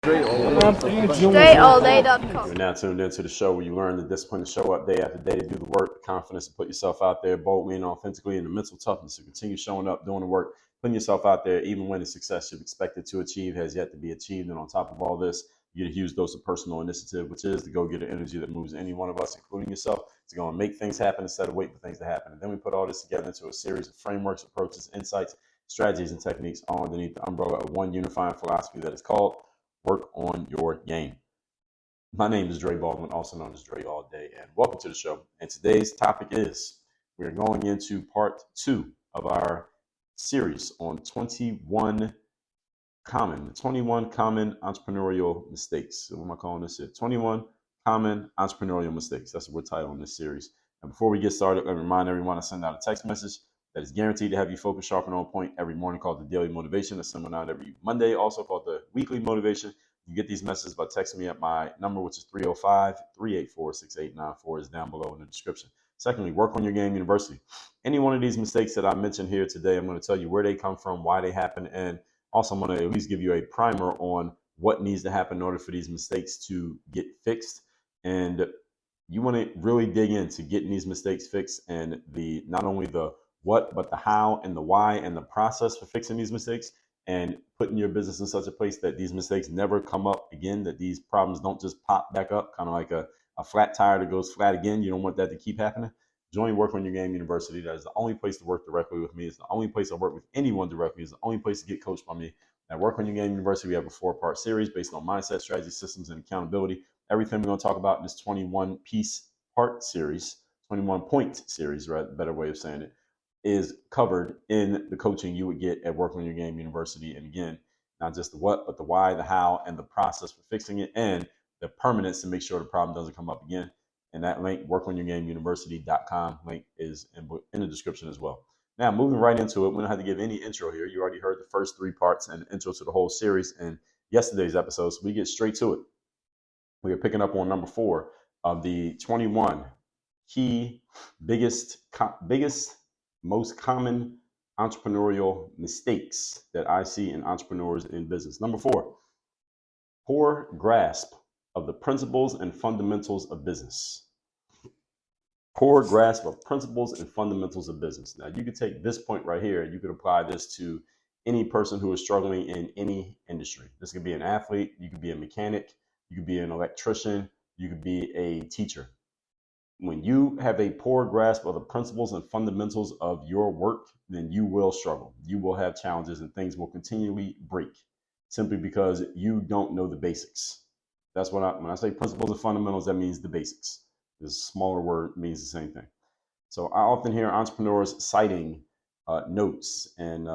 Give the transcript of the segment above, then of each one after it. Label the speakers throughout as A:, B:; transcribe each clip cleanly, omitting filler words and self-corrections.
A: StrayAllDay.com.
B: You're now tuned into the show where you learn the discipline to show up day after day, to do the work, the confidence to put yourself out there boldly and authentically, and the mental toughness to continue showing up, doing the work, putting yourself out there, even when the success you've expected to achieve has yet to be achieved. And on top of all this, you get a huge dose of personal initiative, which is the go-getter energy that moves any one of us, including yourself, to go and make things happen instead of waiting for things to happen. And then we put all this together into a series of frameworks, approaches, insights, strategies, and techniques all underneath the umbrella of one unifying philosophy that is called work on your game. My name is Dre Baldwin, also known as Dre All Day, and welcome to the show. And today's topic is we're going into part 2 of our series on 21 common entrepreneurial mistakes. So what am I calling this here? 21 common entrepreneurial mistakes. That's what we're titling this series. And before we get started, let me remind everyone to send out a text message that is guaranteed to have you focused, sharp, and on point every morning, called the Daily Motivation. That's sent out every Monday, also called the Weekly Motivation. You get these messages by texting me at my number, which is 305-384-6894, is down below in the description. Secondly, Work on Your Game University. Any one of these mistakes that I mentioned here today, I'm going to tell you where they come from, why they happen, and also I'm going to at least give you a primer on what needs to happen in order for these mistakes to get fixed. And you want to really dig into getting these mistakes fixed, and not only the what, but the how and the why and the process for fixing these mistakes, and putting your business in such a place that these mistakes never come up again, that these problems don't just pop back up, kind of like a flat tire that goes flat again. You don't want that to keep happening. Join Work on Your Game University. That is the only place to work directly with me. It's the only place I work with anyone directly. It's the only place to get coached by me. At Work on Your Game University, we have a 4-part series based on mindset, strategy, systems, and accountability. Everything we're going to talk about in this 21-piece part series, 21-point series, right? Better way of saying it, is covered in the coaching you would get at Work on Your Game University. And again, not just the what, but the why, the how, and the process for fixing it, and the permanence to make sure the problem doesn't come up again. And that link, workonyourgameuniversity.com, link is in the description as well. Now, moving right into it, we don't have to give any intro here. You already heard the first 3 parts and intro to the whole series in yesterday's episode, so we get straight to it. We are picking up on number 4 of the 21 key, biggest, most common entrepreneurial mistakes that I see in entrepreneurs in business. Number 4, poor grasp of the principles and fundamentals of business. Poor grasp of principles and fundamentals of business. Now, you could take this point right here and you could apply this to any person who is struggling in any industry. This could be an athlete, you could be a mechanic, you could be an electrician, you could be a teacher. When you have a poor grasp of the principles and fundamentals of your work, then you will struggle. You will have challenges and things will continually break simply because you don't know the basics. That's when I say principles and fundamentals, that means the basics. This smaller word means the same thing. So I often hear entrepreneurs citing notes and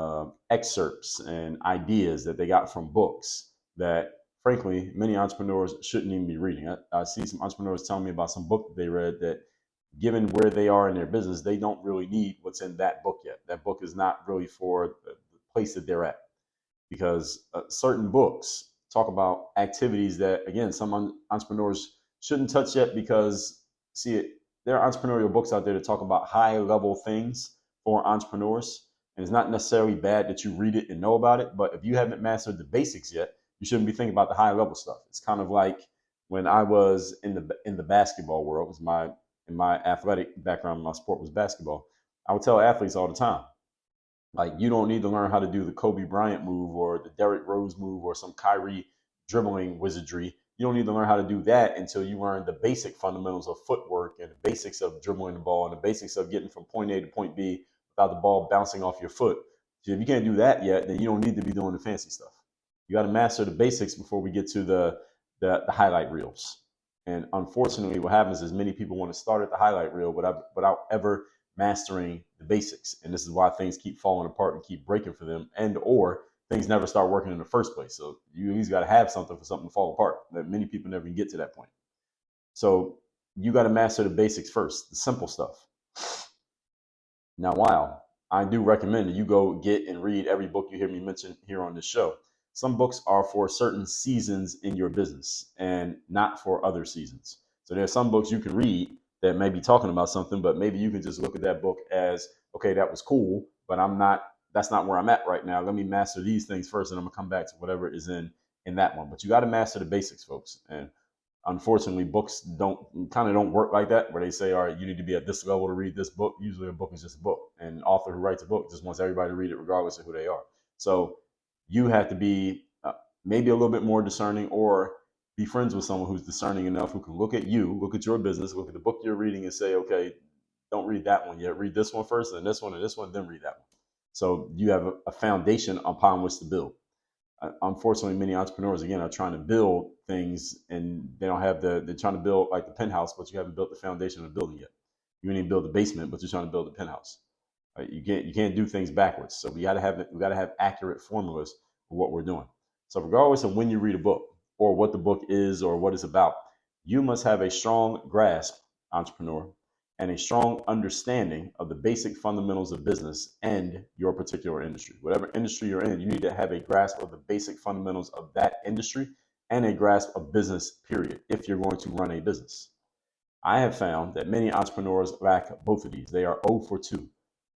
B: excerpts and ideas that they got from books that, frankly, many entrepreneurs shouldn't even be reading. I see some entrepreneurs telling me about some book that they read that, given where they are in their business, they don't really need what's in that book yet. That book is not really for the place that they're at, because certain books talk about activities that, again, some entrepreneurs shouldn't touch yet, because, see, there are entrepreneurial books out there that talk about high-level things for entrepreneurs, and it's not necessarily bad that you read it and know about it, but if you haven't mastered the basics yet, you shouldn't be thinking about the high-level stuff. It's kind of like when I was in the basketball world. It was in my athletic background, my sport was basketball. I would tell athletes all the time, like, you don't need to learn how to do the Kobe Bryant move or the Derrick Rose move or some Kyrie dribbling wizardry. You don't need to learn how to do that until you learn the basic fundamentals of footwork and the basics of dribbling the ball and the basics of getting from point A to point B without the ball bouncing off your foot. So if you can't do that yet, then you don't need to be doing the fancy stuff. You got to master the basics before we get to the highlight reels. And unfortunately, what happens is many people want to start at the highlight reel without ever mastering the basics. And this is why things keep falling apart and keep breaking for them, and or things never start working in the first place. So you at least got to have something for something to fall apart. That many people never even get to that point. So you got to master the basics first, the simple stuff. Now, while I do recommend that you go get and read every book you hear me mention here on this show, some books are for certain seasons in your business and not for other seasons. So there are some books you can read that may be talking about something, but maybe you can just look at that book as, okay, that was cool, but that's not where I'm at right now. Let me master these things first, and I'm gonna come back to whatever is in in that one. But you got to master the basics, folks. And unfortunately, books don't work like that, where they say, all right, you need to be at this level to read this book. Usually a book is just a book, and an author who writes a book just wants everybody to read it regardless of who they are. So you have to be maybe a little bit more discerning, or be friends with someone who's discerning enough, who can look at you, look at your business, look at the book you're reading, and say, okay, don't read that one yet. Read this one first, and this one, and this one, then read that one. So you have a foundation upon which to build. Unfortunately, many entrepreneurs, again, are trying to build things, and they don't have they're trying to build like the penthouse, but you haven't built the foundation of the building yet. You didn't build the basement, but you're trying to build the penthouse. Right? You can't do things backwards. So we got to have accurate formulas for what we're doing. So regardless of when you read a book or what the book is or what it's about, you must have a strong grasp, entrepreneur, and a strong understanding of the basic fundamentals of business and your particular industry. Whatever industry you're in, you need to have a grasp of the basic fundamentals of that industry and a grasp of business, period, if you're going to run a business. I have found that many entrepreneurs lack both of these. They are 0 for 2.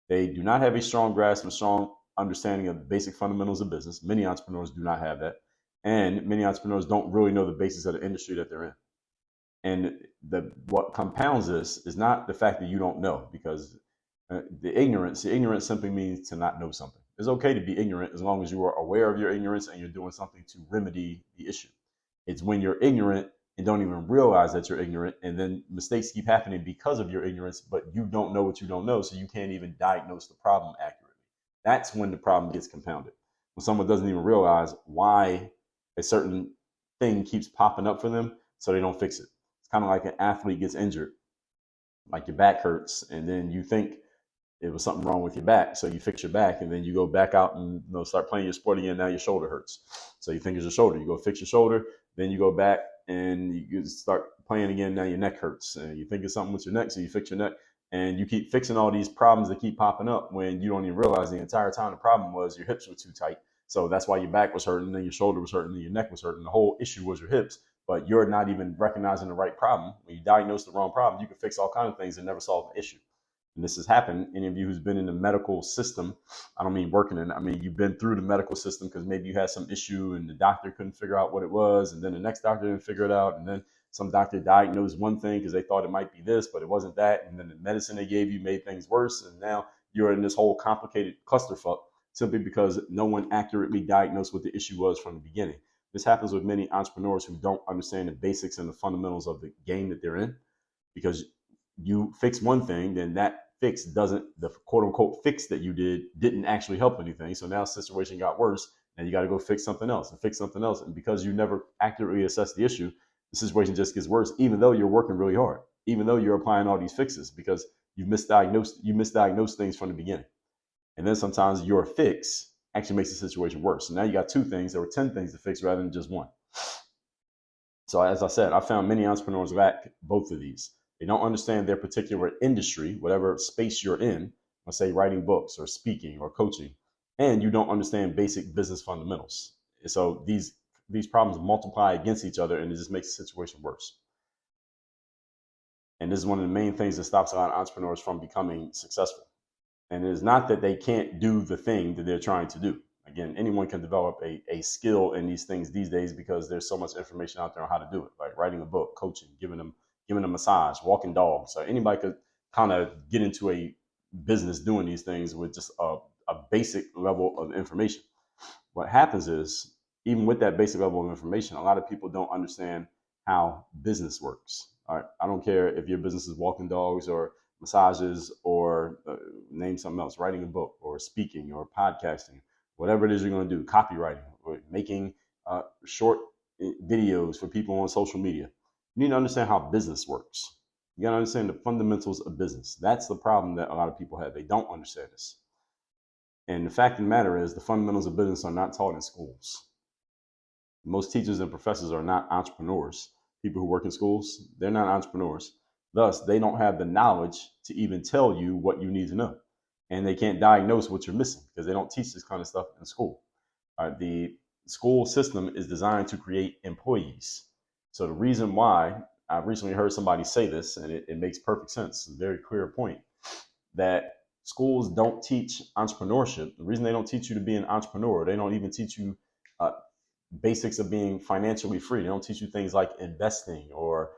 B: They do not have a strong grasp and strong understanding of the basic fundamentals of business. Many entrepreneurs do not have that. And many entrepreneurs don't really know the basics of the industry that they're in. And what compounds this is not the fact that you don't know, because the ignorance simply means to not know something. It's okay to be ignorant as long as you are aware of your ignorance and you're doing something to remedy the issue. It's when you're ignorant and don't even realize that you're ignorant, and then mistakes keep happening because of your ignorance, but you don't know what you don't know, so you can't even diagnose the problem accurately. That's when the problem gets compounded. When someone doesn't even realize why a certain thing keeps popping up for them, so they don't fix it. It's kind of like an athlete gets injured, like your back hurts, and then you think it was something wrong with your back, so you fix your back, and then you go back out and start playing your sport again. Now your shoulder hurts, so you think it's your shoulder. You go fix your shoulder, then you go back and you start playing again. Now your neck hurts, and you think it's something with your neck, so you fix your neck, and you keep fixing all these problems that keep popping up when you don't even realize the entire time the problem was your hips were too tight. So that's why your back was hurting, then your shoulder was hurting, then your neck was hurting. The whole issue was your hips, but you're not even recognizing the right problem. When you diagnose the wrong problem, you can fix all kinds of things and never solve the issue. And this has happened. Any of you who's been in the medical system, I don't mean working in it, I mean you've been through the medical system because maybe you had some issue and the doctor couldn't figure out what it was, and then the next doctor didn't figure it out, and then some doctor diagnosed one thing because they thought it might be this, but it wasn't that, and then the medicine they gave you made things worse, and now you're in this whole complicated clusterfuck simply because no one accurately diagnosed what the issue was from the beginning. This happens with many entrepreneurs who don't understand the basics and the fundamentals of the game that they're in, because you fix one thing, then that fix doesn't, the quote unquote fix that you didn't actually help anything. So now the situation got worse, and you got to go fix something else and fix something else. And because you never accurately assess the issue, the situation just gets worse, even though you're working really hard, even though you're applying all these fixes, because you misdiagnosed things from the beginning. And then sometimes your fix actually makes the situation worse. So now you got two things. There were 10 things to fix rather than just one. So as I said, I found many entrepreneurs lack both of these. They don't understand their particular industry, whatever space you're in, let's say writing books or speaking or coaching, and you don't understand basic business fundamentals. So these problems multiply against each other, and it just makes the situation worse. And this is one of the main things that stops a lot of entrepreneurs from becoming successful. And it is not that they can't do the thing that they're trying to do. Again, anyone can develop a skill in these things these days because there's so much information out there on how to do it, like writing a book, coaching, giving a massage, walking dogs. So anybody could kind of get into a business doing these things with just a basic level of information. What happens is, even with that basic level of information, a lot of people don't understand how business works. All right, I don't care if your business is walking dogs or massages or name something else, writing a book or speaking or podcasting, whatever it is you're going to do, copywriting or making short videos for people on social media. You need to understand how business works. You got to understand the fundamentals of business. That's the problem that a lot of people have. They don't understand this. And the fact of the matter is, the fundamentals of business are not taught in schools. Most teachers and professors are not entrepreneurs. People who work in schools, they're not entrepreneurs. Thus, they don't have the knowledge to even tell you what you need to know. And they can't diagnose what you're missing because they don't teach this kind of stuff in school. The school system is designed to create employees. So the reason why, I've recently heard somebody say this, and it makes perfect sense, it's a very clear point, that schools don't teach entrepreneurship. The reason they don't teach you to be an entrepreneur, they don't even teach you basics of being financially free. They don't teach you things like investing or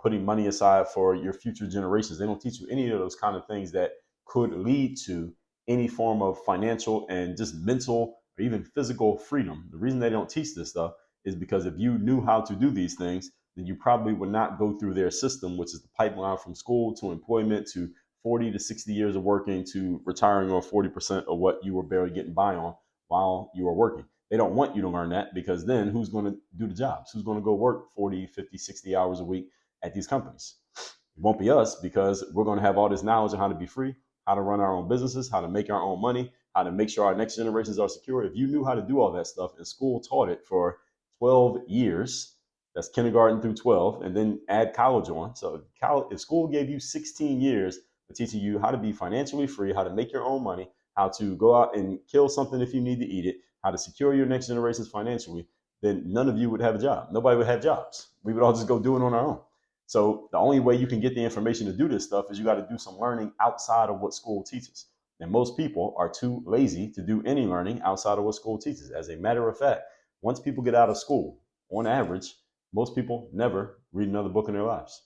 B: putting money aside for your future generations. They don't teach you any of those kind of things that could lead to any form of financial and just mental or even physical freedom. The reason they don't teach this stuff is because if you knew how to do these things, then you probably would not go through their system, which is the pipeline from school to employment to 40 to 60 years of working to retiring on 40% of what you were barely getting by on while you were working. They don't want you to learn that, because then who's going to do the jobs? Who's going to go work 40, 50, 60 hours a week at these companies? It won't be us, because we're going to have all this knowledge on how to be free, how to run our own businesses, how to make our own money, how to make sure our next generations are secure. If you knew how to do all that stuff and school taught it for 12 years, that's kindergarten through 12, and then add college on. So if school gave you 16 years of teaching you how to be financially free, how to make your own money, how to go out and kill something if you need to eat it, how to secure your next generations financially, then none of you would have a job. Nobody would have jobs. We would all just go do it on our own. So the only way you can get the information to do this stuff is you got to do some learning outside of what school teaches. And most people are too lazy to do any learning outside of what school teaches. As a matter of fact, once people get out of school, on average, most people never read another book in their lives.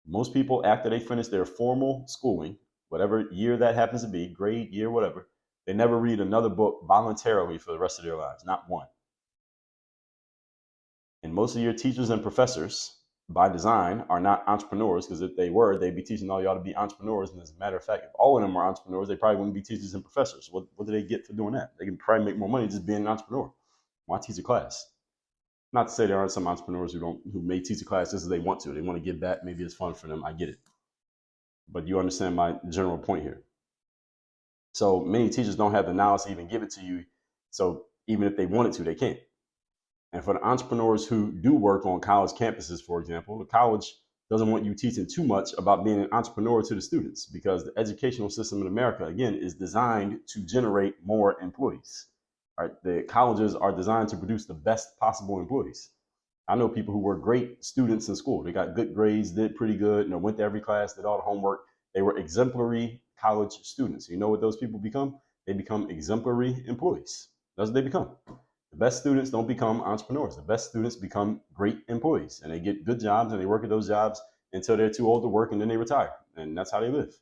B: Most people, after they finish their formal schooling, whatever year that happens to be, grade, year, whatever, they never read another book voluntarily for the rest of their lives, not one. And most of your teachers and professors, by design, are not entrepreneurs, because if they were, they'd be teaching all y'all to be entrepreneurs. And as a matter of fact, if all of them are entrepreneurs, they probably wouldn't be teachers and professors. What do they get for doing that? They can probably make more money just being an entrepreneur. Why teach a class? Not to say there aren't some entrepreneurs who may teach a class just as they want to. They want to give back. Maybe it's fun for them. I get it. But you understand my general point here. So many teachers don't have the knowledge to even give it to you. So even if they wanted to, they can't. And for the entrepreneurs who do work on college campuses, for example, the college doesn't want you teaching too much about being an entrepreneur to the students, because the educational system in America, again, is designed to generate more employees. All right? The colleges are designed to produce the best possible employees. I know people who were great students in school. They got good grades, did pretty good, went to every class, did all the homework. They were exemplary college students. You know what those people become? They become exemplary employees. That's what they become. The best students don't become entrepreneurs. The best students become great employees, and they get good jobs, and they work at those jobs until they're too old to work, and then they retire. And that's how they live.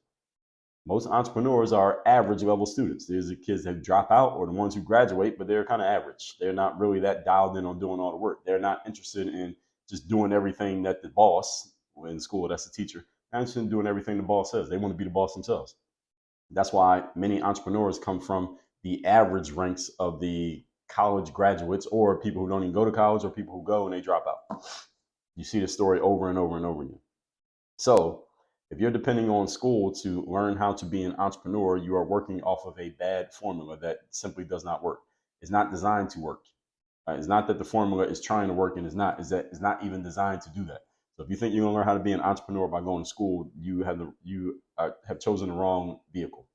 B: Most entrepreneurs are average level students. There's the kids that drop out, or the ones who graduate, but they're kind of average. They're not really that dialed in on doing all the work. They're not interested in just doing everything that the boss, in school, that's the teacher, not interested in doing everything the boss says. They want to be the boss themselves. That's why many entrepreneurs come from the average ranks of the college graduates, or people who don't even go to college, or people who go and they drop out. You see the story over and over and over again. So if you're depending on school to learn how to be an entrepreneur, you are working off of a bad formula that simply does not work. It's not designed to work. It's not that the formula is trying to work and it's not. It's not even designed to do that. So if you think you're going to learn how to be an entrepreneur by going to school, you have chosen the wrong vehicle.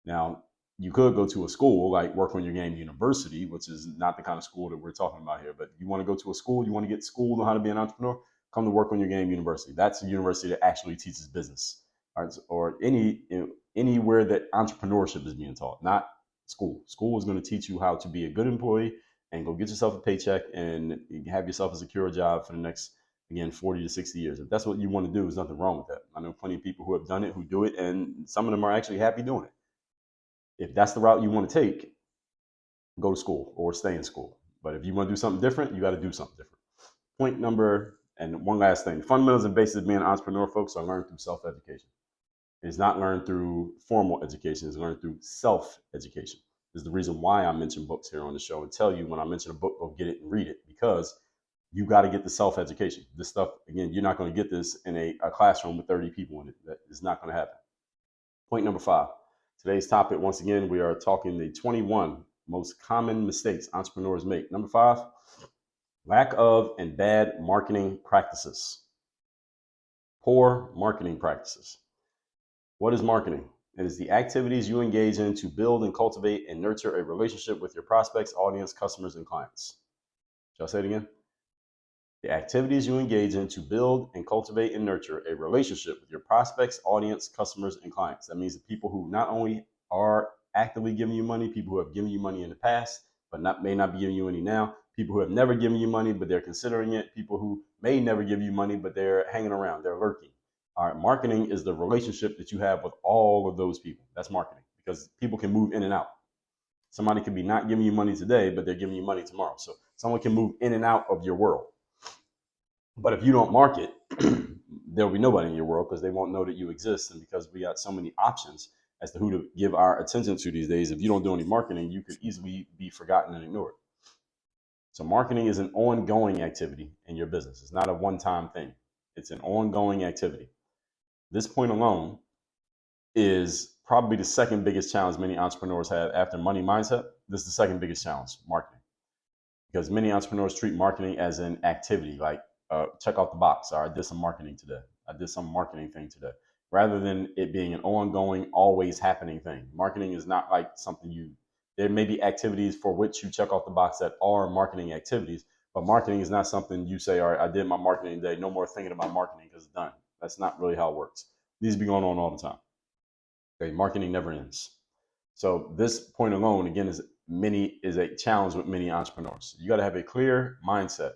B: Now, you could go to a school like Work on Your Game University, which is not the kind of school that we're talking about here. But you want to go to a school, you want to get schooled on how to be an entrepreneur, come to Work on Your Game University. That's a university that actually teaches business, or anywhere that entrepreneurship is being taught, not school. School is going to teach you how to be a good employee and go get yourself a paycheck and have yourself a secure job for the next, again, 40 to 60 years. If that's what you want to do, there's nothing wrong with that. I know plenty of people who have done it, who do it, and some of them are actually happy doing it. If that's the route you want to take, go to school or stay in school. But if you want to do something different, you got to do something different. Point number, and one last thing, fundamentals and basics of being an entrepreneur, folks, are learned through self-education. It's not learned through formal education. It's learned through self-education. This is the reason why I mention books here on the show and tell you when I mention a book, go get it and read it, because you got to get the self-education. This stuff, again, you're not going to get this in a classroom with 30 people in it. That is not going to happen. Point number 5. Today's topic, once again, we are talking the 21 most common mistakes entrepreneurs make. Number 5, lack of and bad marketing practices. Poor marketing practices. What is marketing? It is the activities you engage in to build and cultivate and nurture a relationship with your prospects, audience, customers, and clients. Shall I say it again? The activities you engage in to build and cultivate and nurture a relationship with your prospects, audience, customers, and clients. That means the people who not only are actively giving you money, people who have given you money in the past, but may not be giving you any now. People who have never given you money, but they're considering it. People who may never give you money, but they're hanging around, they're lurking. All right, marketing is the relationship that you have with all of those people. That's marketing, because people can move in and out. Somebody could be not giving you money today, but they're giving you money tomorrow. So someone can move in and out of your world. But if you don't market, there'll be nobody in your world, because they won't know that you exist. And because we got so many options as to who to give our attention to these days, if you don't do any marketing, you could easily be forgotten and ignored. So marketing is an ongoing activity in your business. It's not a one-time thing. It's an ongoing activity. This point alone is probably the second biggest challenge many entrepreneurs have after money mindset. This is the second biggest challenge, marketing. Because many entrepreneurs treat marketing as an activity, like check off the box. Or I did some marketing today. I did some marketing thing today. Rather than it being an ongoing, always happening thing. Marketing is not like something there may be activities for which you check off the box that are marketing activities, but marketing is not something you say, all right, I did my marketing today. No more thinking about marketing because it's done. That's not really how it works. These be going on all the time. Okay, marketing never ends. So this point alone, again, is a challenge with many entrepreneurs. You got to have a clear mindset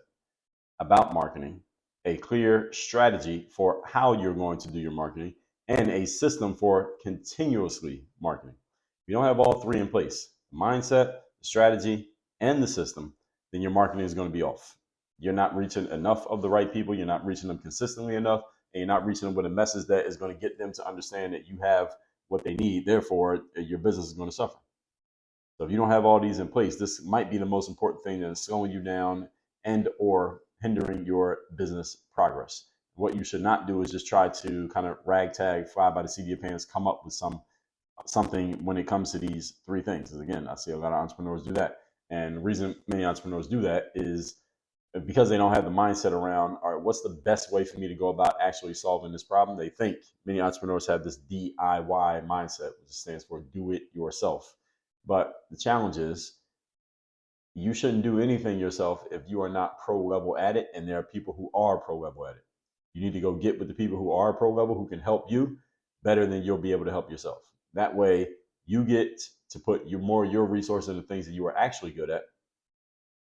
B: about marketing, a clear strategy for how you're going to do your marketing, and a system for continuously marketing. If you don't have all three in place, the mindset, the strategy, and the system, then your marketing is going to be off. You're not reaching enough of the right people. You're not reaching them consistently enough, and you're not reaching them with a message that is going to get them to understand that you have what they need. Therefore, your business is going to suffer. So if you don't have all these in place, this might be the most important thing that is slowing you down and or hindering your business progress. What you should not do is just try to kind of ragtag, fly by the seat of your pants, come up with something when it comes to these three things. Because again, I see a lot of entrepreneurs do that. And the reason many entrepreneurs do that is because they don't have the mindset around, all right, what's the best way for me to go about actually solving this problem? They think many entrepreneurs have this DIY mindset, which stands for do it yourself. But the challenge is you shouldn't do anything yourself if you are not pro level at it, and there are people who are pro level at it. You need to go get with the people who are pro level, who can help you better than you'll be able to help yourself. That way you get to put your resources into things that you are actually good at.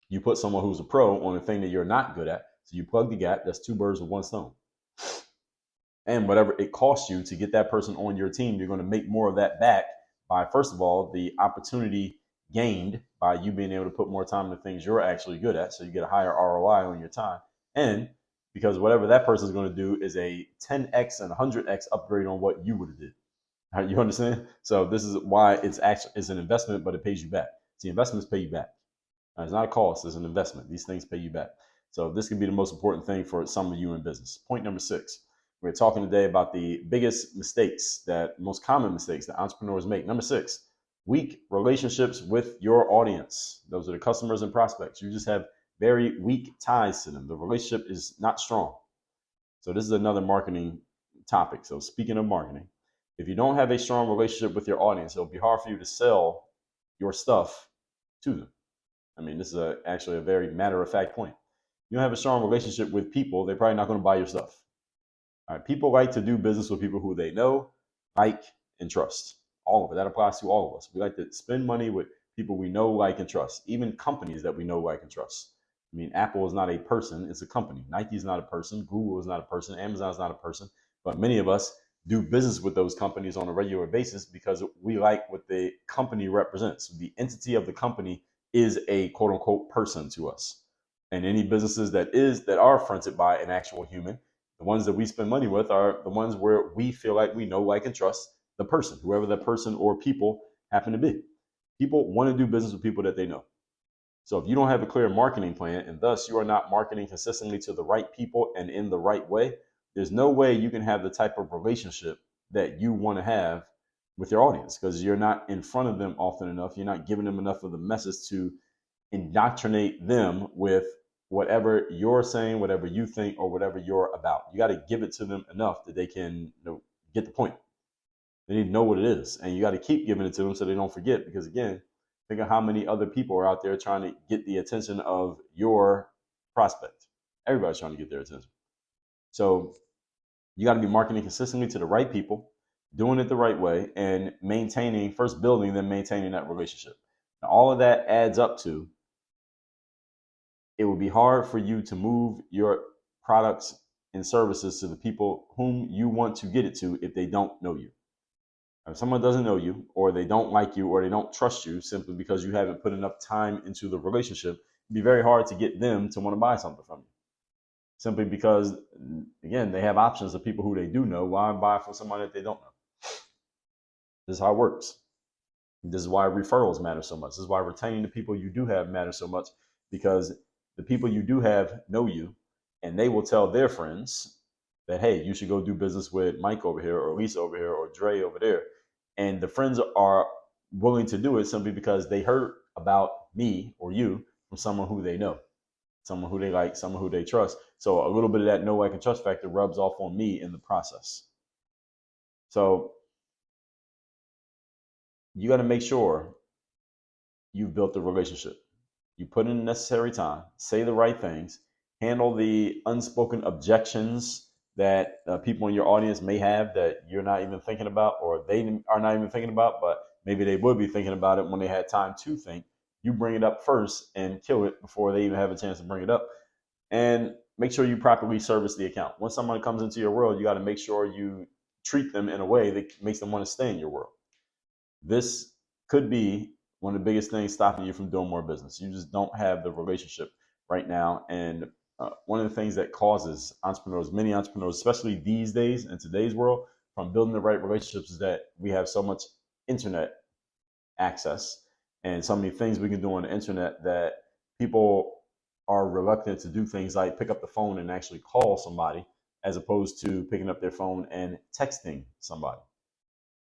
B: You put someone who's a pro on a thing that you're not good at. So you plug the gap. That's two birds with one stone. And whatever it costs you to get that person on your team, you're going to make more of that back by, first of all, the opportunity gained by you being able to put more time into things you're actually good at. So you get a higher ROI on your time. And because whatever that person is going to do is a 10x and 100x upgrade on what you would have did. All right, you understand? So this is why it's an investment, but it pays you back. See, investments pay you back. It's not a cost, it's an investment. These things pay you back. So this can be the most important thing for some of you in business. Point number 6. We're talking today about the biggest mistakes, most common mistakes that entrepreneurs make. Number 6, weak relationships with your audience. Those are the customers and prospects. You just have very weak ties to them. The relationship is not strong. So this is another marketing topic. So speaking of marketing, if you don't have a strong relationship with your audience, it'll be hard for you to sell your stuff to them. I mean, this is actually a very matter-of-fact point. You don't have a strong relationship with people, they're probably not going to buy your stuff. All right, people like to do business with people who they know, like, and trust. All of it. That applies to all of us. We like to spend money with people we know, like, and trust. Even companies that we know, like, and trust. I mean, Apple is not a person, it's a company. Nike is not a person. Google is not a person. Amazon is not a person. But many of us do business with those companies on a regular basis because we like what the company represents. The entity of the company is a quote unquote person to us. And any businesses that are fronted by an actual human, the ones that we spend money with are the ones where we feel like we know, like, and trust the person, whoever that person or people happen to be. People want to do business with people that they know. So if you don't have a clear marketing plan, and thus you are not marketing consistently to the right people and in the right way, there's no way you can have the type of relationship that you want to have with your audience, because you're not in front of them often enough. You're not giving them enough of the message to indoctrinate them with whatever you're saying, whatever you think, or whatever you're about. You got to give it to them enough that they can get the point. They need to know what it is. And you got to keep giving it to them so they don't forget, because again, think of how many other people are out there trying to get the attention of your prospect. Everybody's trying to get their attention. So you got to be marketing consistently to the right people, doing it the right way, and building, then maintaining that relationship. Now, all of that adds up to it would be hard for you to move your products and services to the people whom you want to get it to if they don't know you. If someone doesn't know you, or they don't like you, or they don't trust you simply because you haven't put enough time into the relationship, it'd be very hard to get them to want to buy something from you. Simply because, again, they have options of people who they do know. Why buy from somebody that they don't know? This is how it works. This is why referrals matter so much. This is why retaining the people you do have matters so much, because the people you do have know you, and they will tell their friends that, hey, you should go do business with Mike over here, or Lisa over here, or Dre over there. And the friends are willing to do it simply because they heard about me or you from someone who they know, someone who they like, someone who they trust. So a little bit of that know, like, and trust factor rubs off on me in the process. So you got to make sure you've built the relationship. You put in the necessary time, say the right things, handle the unspoken objections that people in your audience may have that you're not even thinking about, or they are not even thinking about, but maybe they would be thinking about it when they had time to think. You bring it up first and kill it before they even have a chance to bring it up. And make sure you properly service the account. When someone comes into your world, you got to make sure you treat them in a way that makes them want to stay in your world. This could be one of the biggest things stopping you from doing more business. You just don't have the relationship right now. And one of the things that causes entrepreneurs, many entrepreneurs, especially these days in today's world, from building the right relationships, is that we have so much internet access and so many things we can do on the internet that people are reluctant to do things like pick up the phone and actually call somebody, as opposed to picking up their phone and texting somebody.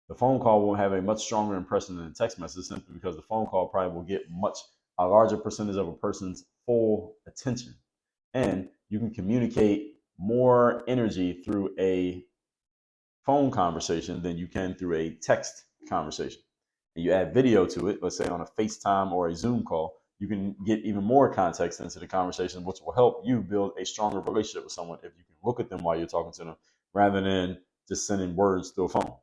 B: The phone call will have a much stronger impression than a text message, simply because the phone call probably will get a larger percentage of a person's full attention. And you can communicate more energy through a phone conversation than you can through a text conversation. And you add video to it, let's say on a FaceTime or a Zoom call, you can get even more context into the conversation, which will help you build a stronger relationship with someone if you can look at them while you're talking to them, rather than just sending words through a phone.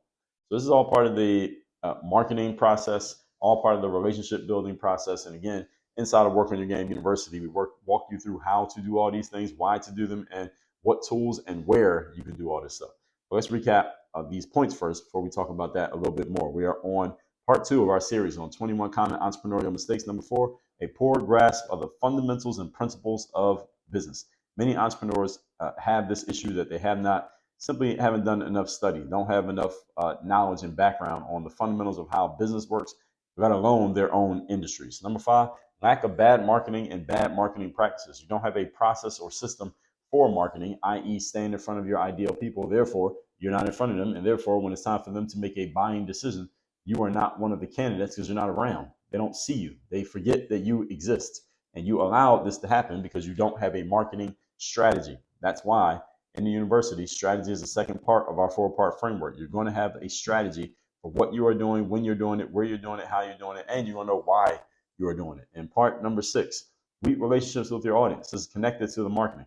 B: So this is all part of the marketing process, all part of the relationship building process. And again, inside of Work on Your Game University, we walk you through how to do all these things, why to do them, and what tools and where you can do all this stuff. But let's recap these points first before we talk about that a little bit more. We are on part 2 of our series on 21 common entrepreneurial mistakes. Number 4, a poor grasp of the fundamentals and principles of business. Many entrepreneurs have this issue that they simply haven't done enough study, don't have enough knowledge and background on the fundamentals of how business works, let alone their own industries. Number 5, lack of bad marketing and bad marketing practices. You don't have a process or system for marketing, i.e. staying in front of your ideal people. Therefore, you're not in front of them. And therefore, when it's time for them to make a buying decision, you are not one of the candidates because you're not around. They don't see you. They forget that you exist. And you allowed this to happen because you don't have a marketing strategy. That's why in the university, strategy is the second part of our 4-part framework. You're going to have a strategy for what you are doing, when you're doing it, where you're doing it, how you're doing it, and you're going to know why you are doing it. And part number 6, weak relationships with your audience. This is connected to the marketing.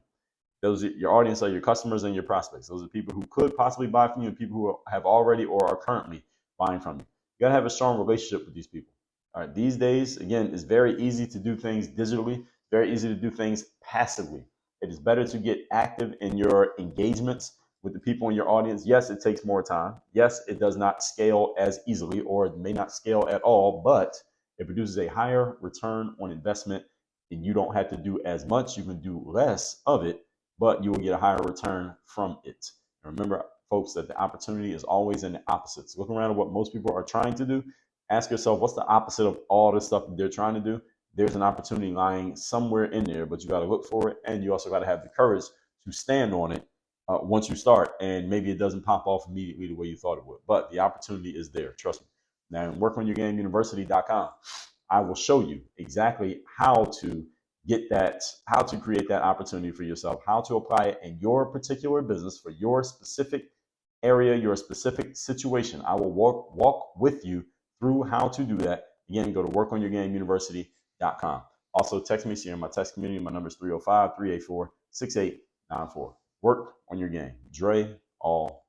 B: Your audience are your customers and your prospects. Those are people who could possibly buy from you and people who have already or are currently buying from you. You got to have a strong relationship with these people. All right. These days, again, it's very easy to do things digitally, very easy to do things passively. It is better to get active in your engagements with the people in your audience. Yes, it takes more time. Yes, it does not scale as easily, or it may not scale at all, but it produces a higher return on investment, and you don't have to do as much. You can do less of it, but you will get a higher return from it. And remember, folks, that the opportunity is always in the opposites. Look around at what most people are trying to do. Ask yourself, what's the opposite of all the stuff that they're trying to do? There's an opportunity lying somewhere in there, but you got to look for it. And you also got to have the courage to stand on it once you start. And maybe it doesn't pop off immediately the way you thought it would, but the opportunity is there. Trust me. Now, in workonyourgameuniversity.com, I will show you exactly how to how to create that opportunity for yourself, how to apply it in your particular business for your specific area, your specific situation. I will walk with you through how to do that. Again, go to workonyourgameuniversity.com. Also, text me, see you in my text community. My number is 305-384-6894. Work on your game. Dre, all